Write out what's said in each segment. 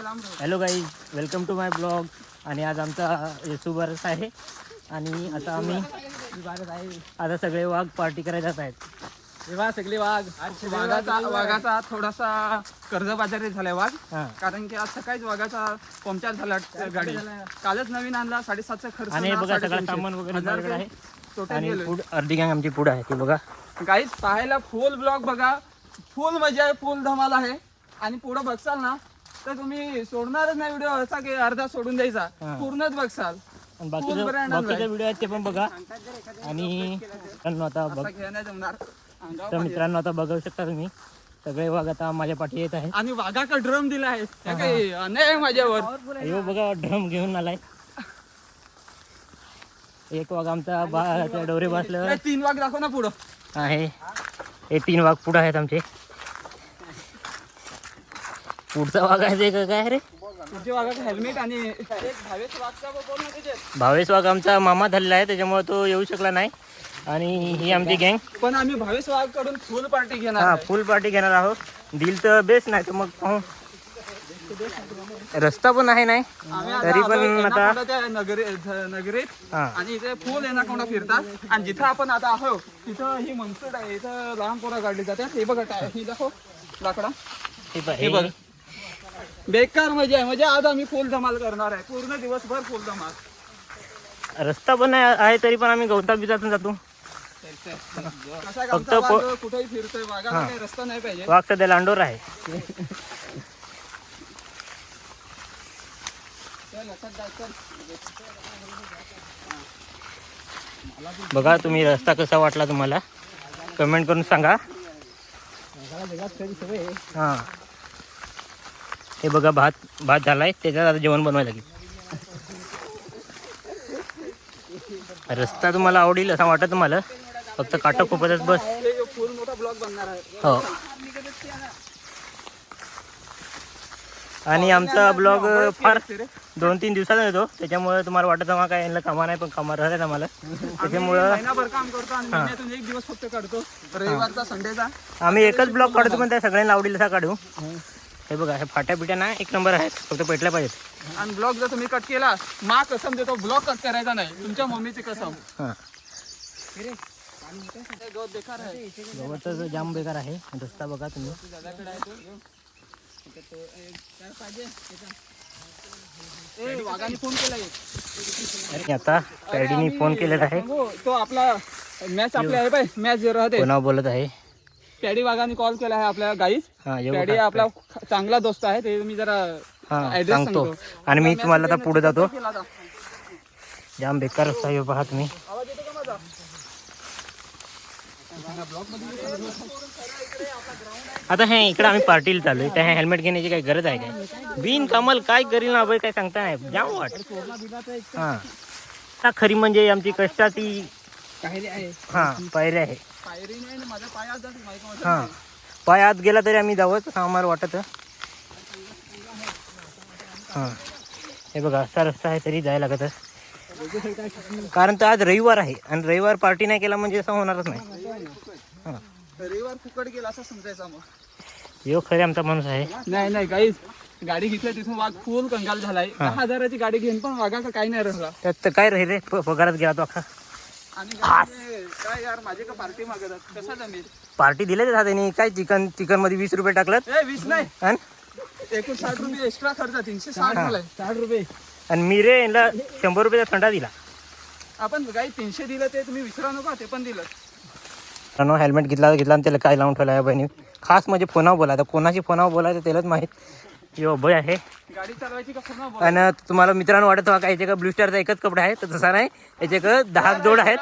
Hello guys, welcome to my blog. आणि आज आमचा येसूबरस आहे आणि आता आम्ही आता सगळे वाघ पार्टी करायला जात आहेत. तेव्हा सगळे वाघ वाघाचा थोडासा कर्जबाजारी झालाय वाघ. कारण की आज सकाळीच वाघाचा पंक्चर झाला गाडी. कालच नवीन आणला 7.5चा खर्च. आणि बघा सगळं सामान वगैरे माझ्याकडे आहे आणि अर्धी गँग आमची पुढे आहे ती बघा. गाईज पाहायला फुल ब्लॉग बघा, फुल मजा आहे, फुल धमाल आहे. आणि पुढे बघसाल ना तर तुम्ही सोडणारच नाही व्हिडिओ, असा की अर्धा सोडून द्यायचा, पूर्णच बघसाल. बाकीचे व्हिडिओ आहेत ते पण बघा. आणि आता तर मित्रांनो आता बघू शकता तुम्ही सगळे वाघ आता माझ्या पाठी येत आहेत. आणि वाघाचा ड्रम दिला आहे, काही अन्याय माझ्यावर. अयो बघा ड्रम घेऊन आलाय. एक वाघ आमचा डोरे बसल्यावर 3 वाघ दाखव ना पुढं आहे. हे 3 वाघ पुढे आहेत आमचे. पुढचा वाघ आहे ते काय रे? पुढच्या वाघाचं हेल्मेट आणि भावेश वाघ आमचा मामा धरला आहे, त्याच्यामुळे तो येऊ शकला नाही. आणि ही आमची गँग. पण आम्ही भावेश वाघ कडून फुल पार्टी घेणार. फुल पार्टी घेणार आहोत. दिल तर बेस्ट नाही तर मग पाहू. रस्ता पण आहे नाही तरी पण आता नगरीत आणि इथे फुल येणार कोणा फिरतात. आणि जिथं आपण आता आहोत तिथं ही मनसड आहे, इथं लहान पोरं काढली जातात. हे बघा ही दाखव लाकडा, हे बघ. बेकार मजा आहे. म्हणजे आज आम्ही फुल धमाल करणार आहे, पूर्ण दिवसभर फुल धमाल. रस्ता पण आहे तरी पण आम्ही गवता बिजातून जातो. फक्त कुठेही फिरतोय, वाघाला काही रस्ता नाही पाहिजे. वाघ सध्या लांडोर आहे. बघा तुम्ही रस्ता कसा वाटला तुम्हाला कमेंट करून सांगा. हा हे बघा भात झालाय, त्याच्यात आता जेवण बनवायला लागेल. रस्ता तुम्हाला आवडेल असं वाटत तुम्हाला, फक्त काटा खूपच बस. फुल मोठा ब्लॉग बनणार आहे. हो. आणि आमचा ब्लॉग फार 2-3 दिवसाचा येतो, त्याच्यामुळे तुम्हाला वाटत मग काय यांना कामा नाही, पण कामा राहतात आम्हाला. त्याच्यामुळं महिनाभर काम करतो आणि महिन्यातून 1 दिवस फक्त काढतो, रविवारचा संडेचा. आम्ही एकच ब्लॉग काढतो, पण त्या सगळ्यांना आवडेल असा काढू. हे बघा हे फाट्या पिट्या ना 1 नंबर आहेत, फक्त पेटल्या पाहिजेत. आणि ब्लॉग जर तुम्ही कट केला, मा कसम देतो ब्लॉग कट करायचा नाही, तुमच्या मम्मीची कसम. गवतच जाम बेकार आहे. रस्ता बघा तुम्ही. वाघाने फोन केला आता पॅडीने फोन केलेला आहे. तो आपला मॅच आपल्या आहे बाय मॅच जे राहते कोणावर बोलत आहे. पॅडी वाघाने कॉल केला आहे आपल्या गाईज. पॅडी आपला चांगला दोस्त आहे, ते मी जरा ऍड्रेस सांगतो. आणि मी तुम्हाला आता पुढे जातो. जाम बेकार रस्ता आहे पहा तुम्ही. आवाज येतो का माझा? आता हे इकडे आम्ही पार्टीला चालू त्या हेल्मेट घेण्याची काही गरज आहे काय? बिन कमल काय करील ना बाई, काय सांगता नाही. जाम वाट. हा खरी म्हणजे आमची कष्टाची पायरी आहे. हा पाय आत गेला तरी आम्ही जावंच असं आम्हाला वाटत. हा हे बघा असा रस्ता आहे तरी जायला लागत, कारण तर आज रविवार आहे आणि रविवार पार्टी नाही केला म्हणजे असं होणारच नाही. रविवार फुकट गेला असं समजायचा. मग यो खरे आमचा माणूस आहे. नाही काहीच गाडी घेतली तिथून वाघ फुल कंगाल झालाय. 10,000ची गाडी घेऊन पण वाघाचा काही नाही राहिला. त्यात काय रे पगारात गेला तो अख्खा. आणि काय यार माझी का पार्टी मागतात, कसा जमेल? पार्टी दिले त्यांनी काय चिकन मध्ये 20 रुपये टाकलं. 20 नाही, 59 रुपये एक्स्ट्रा खर्च. 360 रुपये. आणि मी रे यांना 100 रुपयाचा थंडा दिला. आपण काही 300 दिलं ते तुम्ही विसरा नका, ते पण दिलं. हेल्मेट घेतला आणि त्याला काय लावून ठेवला बहिणी. खास म्हणजे फोनावर बोलायचं, कोणाची फोनावर बोलायचं त्यालाच माहीत. यो भय आहे गाडी चालवायची का फोन. आणि तुम्हाला मित्रांनो वाटत का याच्या का ब्लू स्टारचा एकच कपडा आहे, तर तसा नाही. याच्या 10 जोड आहेत.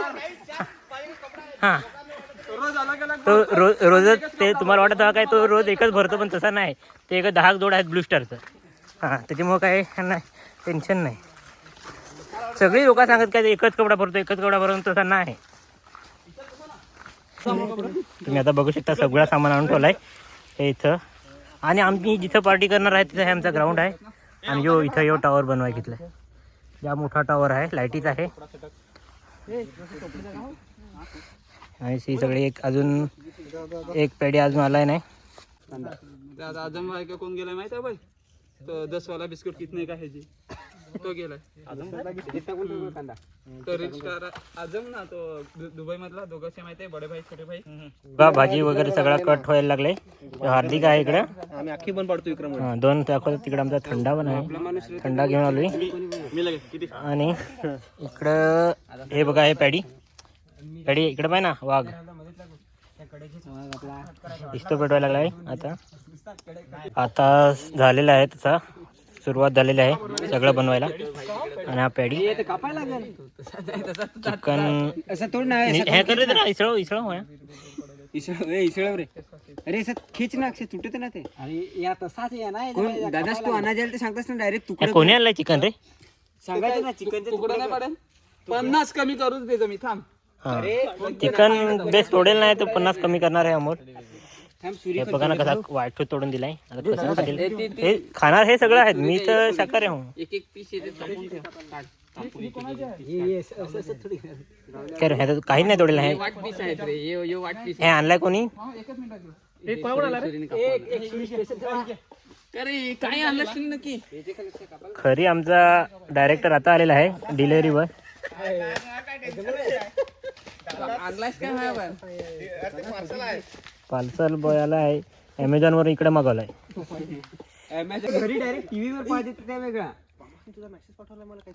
हा तो रोजच ते तुम्हाला वाटत काय तो रोज एकच भरतो, पण तसा नाही. ते 10 जोड आहेत ब्लू स्टारचं. हां त्याच्यामुळं काय नाही टेन्शन नाही. सगळी लोक सांगत काय एकच कपडा भरतो तसा नाही. तुम्ही आता बघू शकता सगळं सामान आणून ठेवलाय हे इथं. आणि आम्ही जिथं पार्टी करणार आहे तिथं हे आमचा ग्राउंड आहे. आणि इथं टावर बनवाय घेतलाय. या मोठा टावर आहे, लाईटीच आहे. आणि ती सगळी अजून एक पेढी अजून आलाय नाही. आजम कोण गेलाय माहिती आहे बाई? तो 10 वाला बिस्कुट कितने का है जी तो गेलाय तो रील स्टार आजम ना तो दुबई मधला दोघांचे माहिती आहे बडे भाई छोटे भाई बघा भाजी वगैरे सगळा कट व्हायला लागले हार्दिक आहे इकडे आम्ही अख्खी पण पडतो विक्रम दोन दाखवतो तिकडे आमचा थंडा पण आहे थंडा घेऊन आलोय आणि इकडं हे बघा हे पॅडी इकडे पाहिजे ना वाघ इस्तो पेटवायला लागलाय आता झालेला आहे त्याचा सुरुवात झालेली आहे सगळं बनवायला आणि हा पॅडी चिकन हे कर रे इसळ इसळ होया इसळ रे अरे सर खीच ना अक्षय तुटत ना ते अरे या तसाच या ना दादाच तू आणा जाईल तर सांगतास ना डायरेक्ट तुकडे कोणी आणलाय चिकन रे सांगायचं ना चिकन तुकडा नाही पडेल 50 कमी करूच देतो मी थांब चिकन बेस तोडेल नाही तो 50 कमी करणार आहे अमोल हे बघा ना कसा वाईट तोडून दिलाय आता कसं खातील हे खाणार हे सगळं आहेत मी तर शाकाहारी आहे एक एक पीस येते टाकून ठेव काय रे काही नाही तोडेल आहे वाट पीस आहेत रे ये वाट पीस हे आणलाय कोणी एकच मिनिट अरे काय आणलं असेल नक्की खरी आमचा डायरेक्टर आता आलेला आहे डिलिव्हरीवर आणलास काय पार्सल बॉय आला आहे अमेझॉन वर इकडे मागवलाय घरी डायरेक्ट टीव्ही वर पाहते त्या वेगळा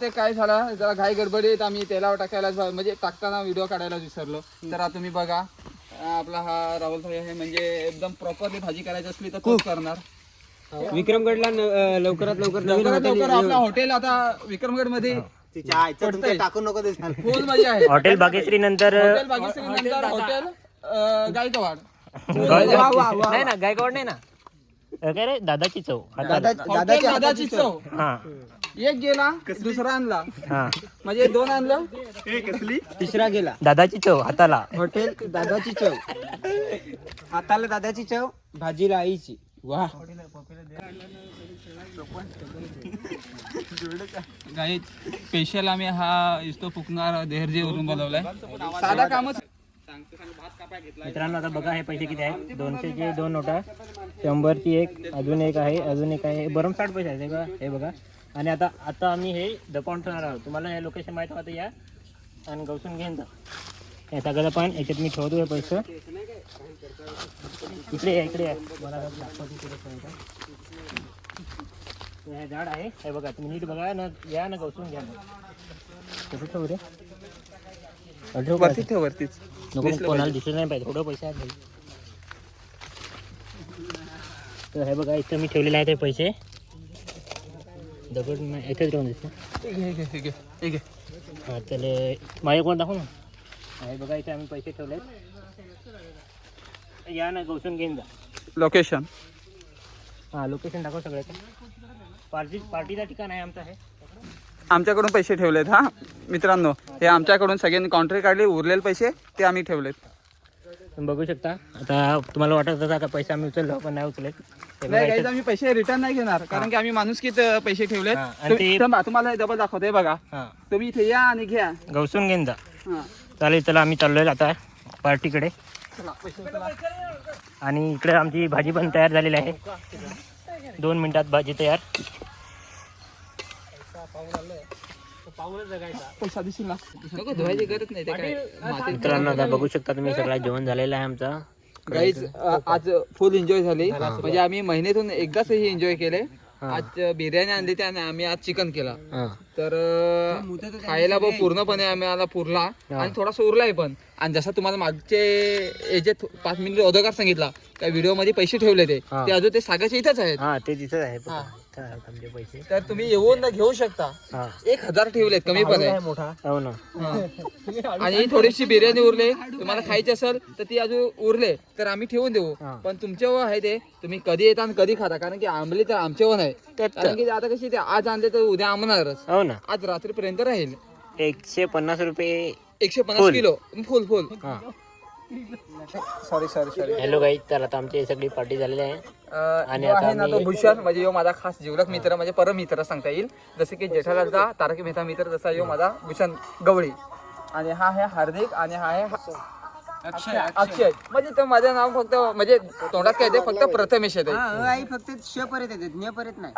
ते काय झालं जरा घाई गडबडीत आम्ही तेलावर टाकायला म्हणजे टाकताना व्हिडिओ काढायला विसरलो तर आता तुम्ही बघा आपला हा राहुल भाई आहे म्हणजे एकदम प्रॉपरली भाजी करायची असली तर तोच करणार विक्रमगडला लवकरात लवकर आपला हॉटेल आता विक्रमगड मध्ये टाकू नको ते फुल मजा आहे हॉटेल बागेश्री नंतर हॉटेल बागेश्री नंतर हॉटेल गायकवाड नाही ना गायकवाड नाही ना काय रे दादाची चव दादाची चव हा एक गेला दुसरा आणला हा म्हणजे 2 आणलं तिसरा गेला दादाची चव हाताला हॉटेल दादाची चव हाताला दादाची चव भाजीला आईची वा गाईत स्पेशल आम्ही हा इस्तो फुकणार देहरजेवरून बोलवलाय साधा कामच मित्रांनो आता बघा हे पैसे किती आहेत 200 चे 2 नोटा 100 ची एक अजून एक आहे भरमसाठ पैसे आहेत हे बघा आणि आता आम्ही हे दपावून ठेवणार आहोत तुम्हाला हे लोकेशन माहित होतं या आणि गवसून घेऊन जा हे सगळं पण याच्यात मी ठेवतो हे पैसे इकडे आहे मला दाखवतो हे झाड आहे हे बघा तुम्ही नीट बघा ना या ना गवसून घ्या कसं ठेवू रे वरतीच नको कोणाला दिसलं नाही पाहिजे थोडं पैसे आहेत तर हे बघा इथं मी ठेवलेले आहेत हे पैसे दगड इथेच राहून दिसतं हां त्याला माझ्या कोण दाखवू ना हे बघा इथे आम्ही पैसे ठेवले या ना गवसून घेऊन जा लोकेशन हां लोकेशन दाखव सगळ्याचं पार्टीचा ठिकाण आहे आमचं हे आमच्याकडून पैसे ठेवलेत हा मित्रांनो हे आमच्याकडून सगळ्यांनी कॉन्ट्रॅक्ट काढले उरलेले पैसे ते आम्ही ठेवलेत तुम्ही बघू शकता आता तुम्हाला वाटत होतं आता पैसे आम्ही उचललो पण नाही उचलेत नाही गाईज आम्ही पैसे रिटर्न नाही घेणार कारण की आम्ही माणुसकीत पैसे ठेवलेत तुम्हाला डबल दाखवतोय बघा तुम्ही इथे या आणि घ्या गवसून घेऊन जा चालेल चला आम्ही चाललोय आता पार्टीकडे आणि इकडे आमची भाजी पण तयार झालेली आहे 2 मिनिटात भाजी तयार मित्रांनो आता बघू शकता तुम्ही सगळं जेवण झालेलं आहे आमचा गाईज आज फुल एन्जॉय झाली म्हणजे आम्ही महिन्यातून एकदाच हे एन्जॉय केले आज बिर्याणी आणली त्याने आम्ही आज चिकन केला तर खायला पूर्णपणे आम्हाला पुरला आणि थोडासा उरलाय पण आणि जसा तुम्हाला मागचे जे 5 मिनिट अगोदर सांगितला त्या व्हिडिओ मध्ये पैसे ठेवले ते अजून ते सागाच्या इथेच आहेत ते तिथेच आहे पैसे तर तुम्ही येऊन घेऊ शकता 1000 ठेवलेत कमी पण आहे मोठा हो ना आणि थोडीशी बिर्याणी उरले तुम्हाला खायची असेल तर ती अजून उरले तर आम्ही ठेवून देऊ पण तुमच्यावर आहे ते तुम्ही कधी येता आणि कधी खाता कारण की आंबली तर आमच्यावर नाही कारण की आता कशी ते आज आणले तर उद्या आंबणारच हो ना आज रात्रीपर्यंत राहील 150 रुपये 150 किलो फुल सॉरी हॅलो गाईज तर आता आमची सगळी पार्टी झालेली आहे आणि आहे ना तो भूषण म्हणजे यो माझा खास जीवलक मित्र म्हणजे परम मित्र सांगता येईल जसे की जेठालालचा तारक मेहता मित्र जसा यो माझा भूषण गवळी आणि हा आहे हार्दिक आणि हा आहे अक्षय म्हणजे तर माझं नाव फक्त म्हणजे तोंडात काय येते फक्त प्रथमेश येते आई फक्त श परत येते ज्ञ परत नाही.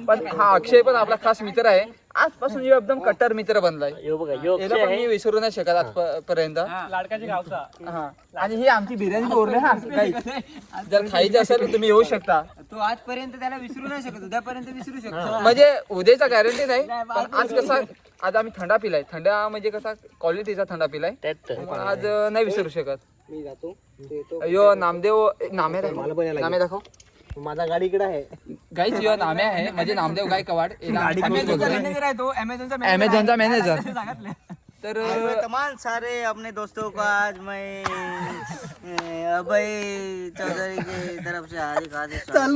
पण हा अक्षय पण आपला खास मित्र आहे आजपासून यो एकदम कट्टर मित्र बनलाय यो बघा यो याला पण मी विसरू नाही शकत आजपर्यंत लाडकाच्या गावचा. हा आणि ही आमची बिर्याणी बोरले हा काही जर खायची असेल तर तुम्ही येऊ शकता तो आजपर्यंत त्याला विसरू नाही शकत, उद्यापर्यंत विसरू शकतो. म्हणजे उद्याचा गॅरंटी नाही पण आज कसं आज आम्ही थंडा पिलाय थंडा म्हणजे कसा क्वालिटीचा थंडा पिलाय त्यात पण आज नाही विसरू शकत. मी जातो येतो. यो नामदेव नामे दाखव माझा गाडी इकडे आहे. गाईच यो नामे आहे म्हणजे नामदेव गायकवाड मॅनेजर आहे तो अमेझॉनचा अमेझॉनचा मॅनेजर तर तमाम सारे अपने दोस्तों को आज मैं अभय चौधरी की तरफ से हार्दिक स्वागत करता हूं।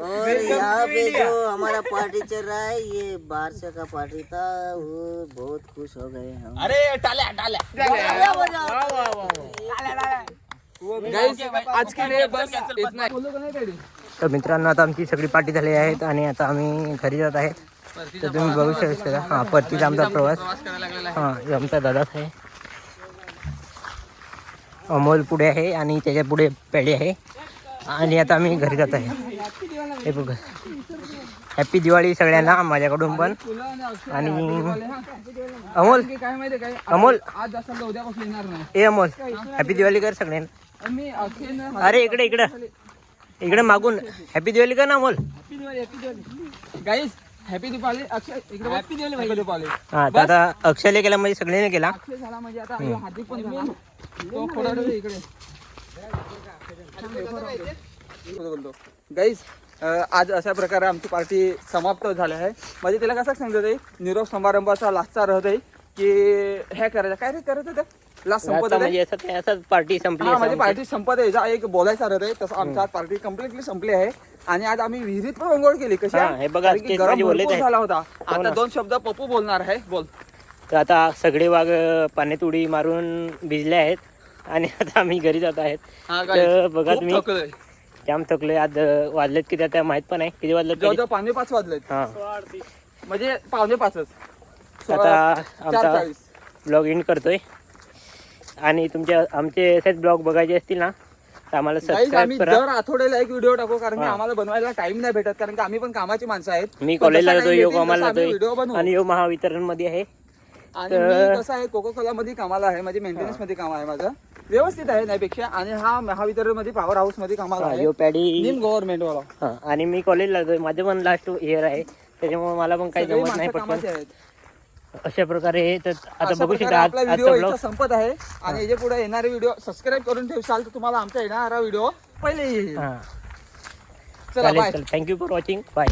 और यहाँ पे जो हमारा पार्टी चल रहा है ये बारसा का पार्टी था, वो बहुत खुश हो गए हम। अरे टाल्या गाईज आज के लिए बस इतना ही. तर मित्रांनो आता आमची सगळी पार्टी झाली आहेत आणि आता आम्ही घरी जात आहेत. तर तुम्ही बघू शकता हा परतीचा आमचा प्रवास. करायला लागलेला आहे. हा हे आमचा दादाच आहे. अमोल पुढे आहे आणि त्याच्या पुढे पेढे आहे आणि आता आम्ही घरी जात आहे. हे बघा हॅपी दिवाळी सगळ्यांना माझ्याकडून पण. आणि अमोल काय माहितीये काय अमोल आज जास्त उद्यापासून येणार नाही ए अमोल हॅपी दिवाळी कर सगळ्यांना. मी अक्षयनं अरे इकडे मागून हॅपी दिवाळी कर ना अमोल. गाईज हॅपी दिवाळी अक्षय इकडे हॅपी दिवाळी हा तर आता अक्षयला केला म्हणजे सगळ्यांनी केला. अक्षय झाला म्हणजे आता ह्यो हार्दिक पण झाला तो थोडा इकडे गाईज आज अशा प्रकारे आमची पार्टी समाप्त झाली आहे. म्हणजे तिला कसं सांगत आहे निरोप समारंभाचा लास्टचा राहत आहे की हे करायचं काय रे करत होते लास्ट संपत आहे म्हणजे असं पार्टी संपली. हा म्हणजे पार्टी संपत आहे जा एक बोलायचा राहत आहे तसं आमचा पार्टी कम्प्लिटली संपली आहे. आणि आज आम्ही विहिरीत पण अंघोळ केली कशी हा, हे बघा, कारण की गरम स्टेजमध्ये बोललेच भरपूर आहे. झाला होता. आता 2 शब्द पप्पू बोलणार आहे बोल. तर आता सगळे वाघ पाण्यात उडी मारून भिजले आहेत आणि आता आम्ही घरी जात आहेत. तर बघा तुम्ही जाम थकलोय. आज वाजलेत किती आता माहित पण आहे किती वाजलेत. जवळजवळ 5:45 वाजलेत हा म्हणजे 5:45 आता आमचा ब्लॉग एंड करतोय. आणि आमचे असेच ब्लॉग बघायचे असतील ना तर आम्हाला आम्ही सबस्क्राईब करा. दर आठवड्याला एक व्हिडिओ टाकू कारण की आम्हाला बनवायला टाइम नाही भेटत कारण की आम्ही पण कामाची माणसं आहेत. मी कॉलेजला जातो योग कामाला व्हिडिओ जातोय बनवू आणि योग महावितरण मध्ये आहे. आणि मी कसं आहे कोको कोला मध्ये कामाला आहे म्हणजे मेंटेनन्स मध्ये काम आहे माझं व्यवस्थित आहे नाहीपेक्षा. आणि हा महावितरण मध्ये पॉवर हाऊस मध्ये कामाला आहे यो पॅडी गव्हर्नमेंट वाला. हा आणि मी कॉलेजला जातोय. माझं पण लास्ट इयर आहे त्याच्यामुळे मला पण काही सगळी जमत नाही माणसं पटकन. कामाची आहेत. अशा प्रकारे तर आता अशा बघू प्रकारे शकता आपला आजचा व्हिडिओ ब्लॉग इथं संपत आहे. आणि याच्या पुढे येणारे व्हिडिओ सबस्क्राईब करून ठेवसाल तर तुम्हाला आमचा येणारा व्हिडिओ पहिले येईल. हा चला बाय. चालेल. Thank you for watching. बाय.